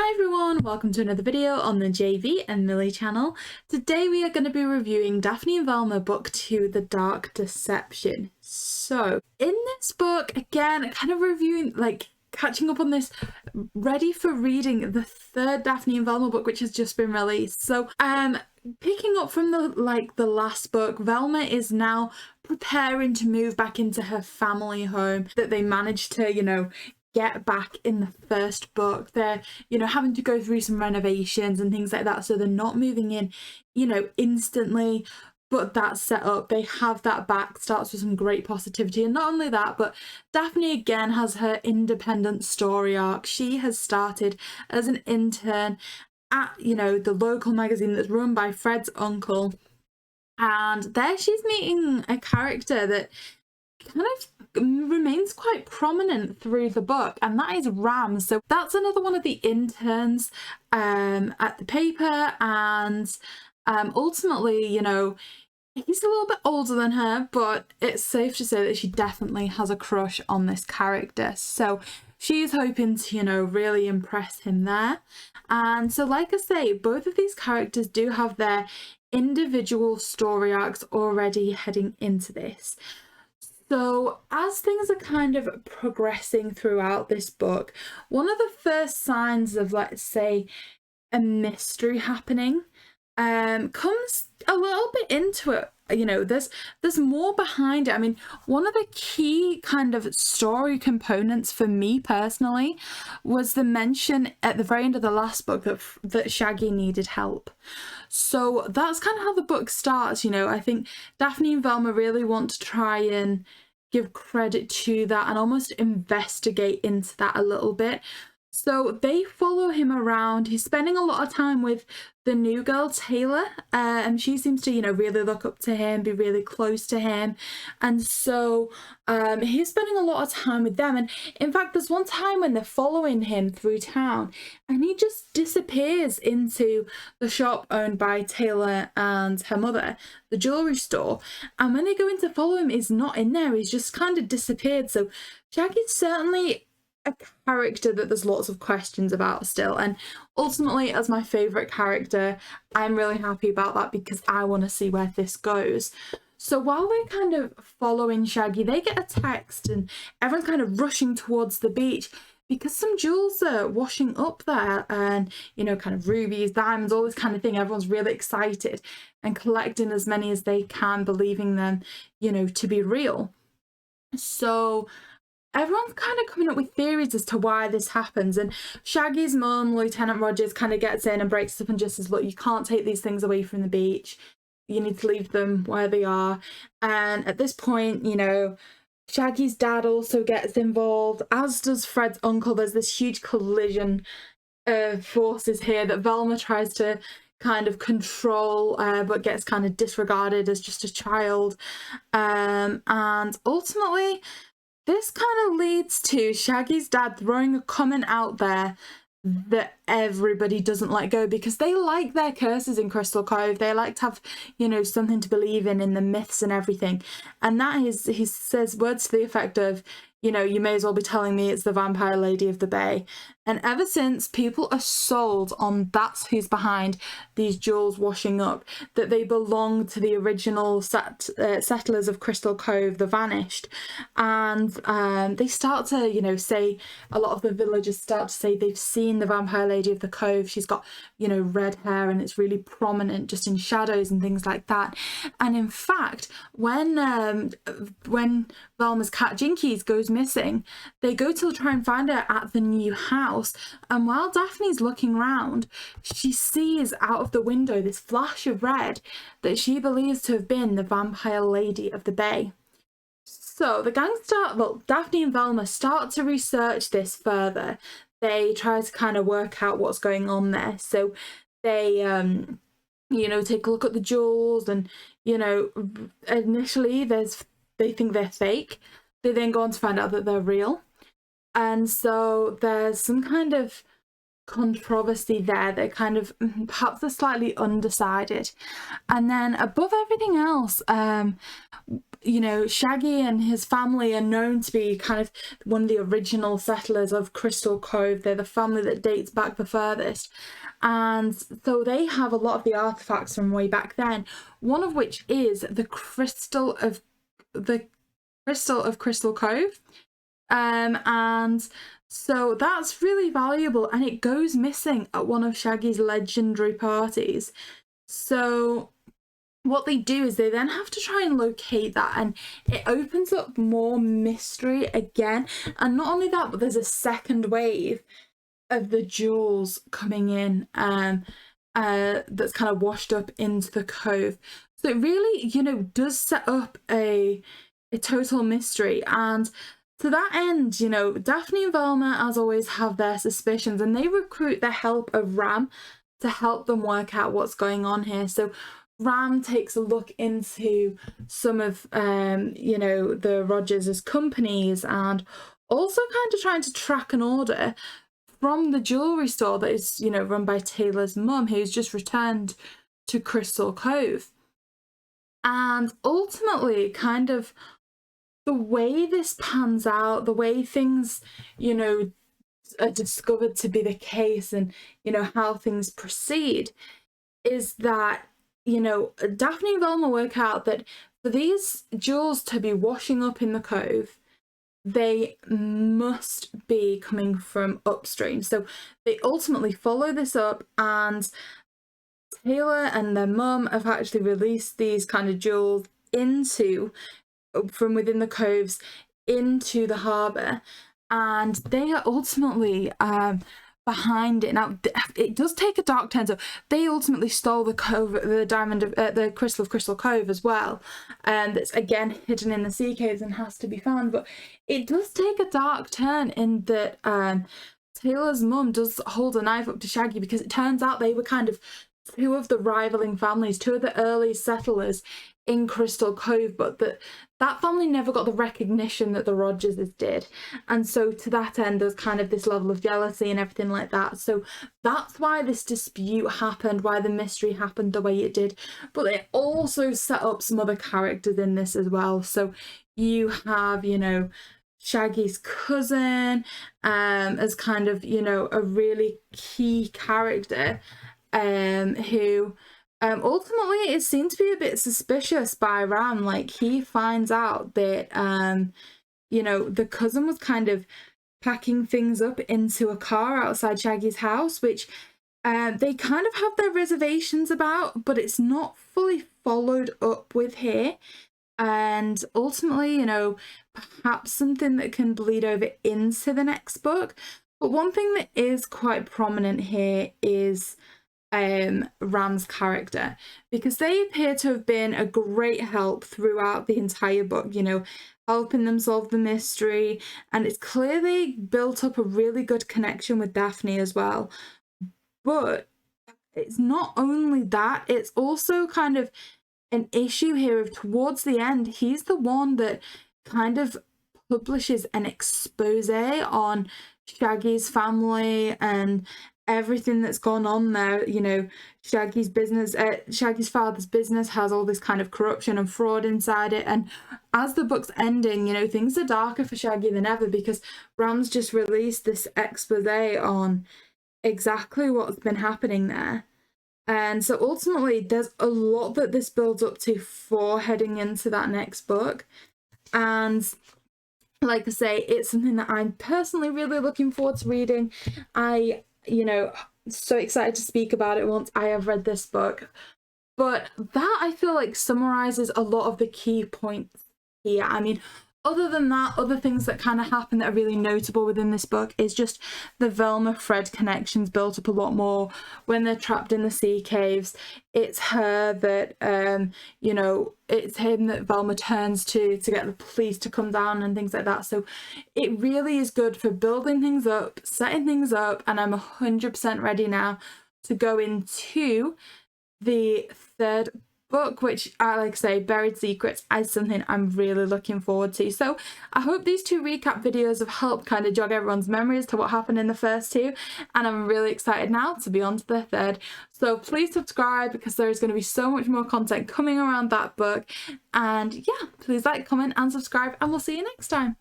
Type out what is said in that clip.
Hi everyone, welcome to another video on the JayBee and Milly channel. Today we are going to be reviewing Daphne and Velma book 2, The Dark Deception. So in this book, again, kind of reviewing, catching up on this, ready for reading the third Daphne and Velma book, which has just been released. So picking up from the last book, Velma is now preparing to move back into her family home that they managed to, get back in the first book. They're having to go through some renovations and things like that, so they're not moving in instantly, but that's set up. They have that back, starts with some great positivity. And not only that, but Daphne again has her independent story arc. She has started as an intern at the local magazine that's run by Fred's uncle, and there she's meeting a character that kind of remains quite prominent through the book, and that is Ram. So that's another one of the interns at the paper, and ultimately, he's a little bit older than her, but it's safe to say that she definitely has a crush on this character. So she's hoping to, really impress him there. And so, like I say, both of these characters do have their individual story arcs already heading into this. So as things are kind of progressing throughout this book, one of the first signs of, let's say, a mystery happening comes a little bit into it. There's more behind it. I mean, one of the key kind of story components for me personally was the mention at the very end of the last book that Shaggy needed help. So that's kind of how the book starts. I think Daphne and Velma really want to try and give credit to that and almost investigate into that a little bit. So they follow him around. He's spending a lot of time with the new girl, Taylor, and she seems to, really look up to him, be really close to him. And so he's spending a lot of time with them. And in fact, there's one time when they're following him through town and he just disappears into the shop owned by Taylor and her mother, the jewelry store. And when they go in to follow him, he's not in there. He's just kind of disappeared. So Shaggy's certainly a character that there's lots of questions about still, and ultimately as my favorite character, I'm really happy about that because I want to see where this goes. So while they're kind of following Shaggy, they get a text and everyone's kind of rushing towards the beach because some jewels are washing up there, and kind of rubies, diamonds, all this kind of thing. Everyone's really excited and collecting as many as they can, believing them to be real. So everyone's kind of coming up with theories as to why this happens, and Shaggy's mum, Lieutenant Rogers, kind of gets in and breaks up and just says, look, you can't take these things away from the beach. You need to leave them where they are. And at this point, Shaggy's dad also gets involved, as does Fred's uncle. There's this huge collision of forces here that Velma tries to kind of control, but gets kind of disregarded as just a child. And ultimately, this kind of leads to Shaggy's dad throwing a comment out there that everybody doesn't let go, because they like their curses in Crystal Cove. They like to have, something to believe in the myths and everything. And that is, he says words to the effect of, you may as well be telling me it's the Vampire Lady of the Bay. And ever since, people are sold on that's who's behind these jewels washing up, that they belong to the original settlers of Crystal Cove, the Vanished. And they start to, say, a lot of the villagers start to say they've seen the Vampire Lady of the Cove. She's got, red hair and it's really prominent just in shadows and things like that. And in fact, when Velma's cat Jinkies goes missing, they go to try and find her at the new house, and while Daphne's looking around, she sees out of the window this flash of red that she believes to have been the Vampire Lady of the Bay. So the gang Daphne and Velma start to research this further. They try to kind of work out what's going on there. So they take a look at the jewels, and initially they think they're fake. They then go on to find out that they're real. And so there's some kind of controversy there that kind of perhaps are slightly undecided. And then above everything else, you know, Shaggy and his family are known to be kind of one of the original settlers of Crystal Cove. They're the family that dates back the furthest. And so they have a lot of the artifacts from way back then, one of which is the crystal of Crystal Cove. And so that's really valuable, and it goes missing at one of Shaggy's legendary parties. So what they do is they then have to try and locate that, and it opens up more mystery again. And not only that, but there's a second wave of the jewels coming in that's kind of washed up into the cove. So it really, you know, does set up a total mystery. And to that end, you know, Daphne and Velma, as always, have their suspicions, and they recruit the help of Ram to help them work out what's going on here. So Ram takes a look into some of, you know, the Rogers' companies, and also kind of trying to track an order from the jewellery store that is, you know, run by Taylor's mum, who's just returned to Crystal Cove. And ultimately, kind of the way this pans out, the way things, you know, are discovered to be the case, and, you know, how things proceed, is that, you know, Daphne and Velma work out that for these jewels to be washing up in the cove, they must be coming from upstream. So they ultimately follow this up, and Taylor and their mum have actually released these kind of jewels from within the coves into the harbour, and they are ultimately behind it. Now it does take a dark turn, so they ultimately stole the crystal of Crystal Cove as well, and that's again hidden in the sea caves and has to be found. But it does take a dark turn in that Taylor's mum does hold a knife up to Shaggy, because it turns out they were kind of two of the rivaling families, two of the early settlers in Crystal Cove, but that family never got the recognition that the Rogerses did. And so to that end, there's kind of this level of jealousy and everything like that. So that's why this dispute happened, why the mystery happened the way it did. But it also set up some other characters in this as well. So you have, you know, Shaggy's cousin as kind of, you know, a really key character who ultimately is seen to be a bit suspicious by Ram. Like, he finds out that you know, the cousin was kind of packing things up into a car outside Shaggy's house, which they kind of have their reservations about, but it's not fully followed up with here. And ultimately, you know, perhaps something that can bleed over into the next book. But one thing that is quite prominent here is Ram's character, because they appear to have been a great help throughout the entire book, you know, helping them solve the mystery, and it's clear they built up a really good connection with Daphne as well. But it's not only that, it's also kind of an issue here of, towards the end, he's the one that kind of publishes an expose on Shaggy's family and everything that's gone on there. You know, Shaggy's father's business has all this kind of corruption and fraud inside it, and as the book's ending, you know, things are darker for Shaggy than ever, because Ram's just released this expose on exactly what's been happening there. And so ultimately there's a lot that this builds up to for heading into that next book. And like I say, it's something that I'm personally really looking forward to reading. You know, so excited to speak about it once I have read this book. But that, I feel like, summarizes a lot of the key points here. I mean, other than that, other things that kind of happen that are really notable within this book is just the Velma-Fred connections built up a lot more when they're trapped in the sea caves. It's her that, you know, it's him that Velma turns to get the police to come down and things like that. So it really is good for building things up, setting things up, and I'm 100% ready now to go into the third book, which I like to say, Buried Secrets, is something I'm really looking forward to. So I hope these 2 recap videos have helped kind of jog everyone's memories to what happened in the first 2, and I'm really excited now to be on to the 3rd. So please subscribe, because there is going to be so much more content coming around that book. And yeah, please like, comment and subscribe, and we'll see you next time.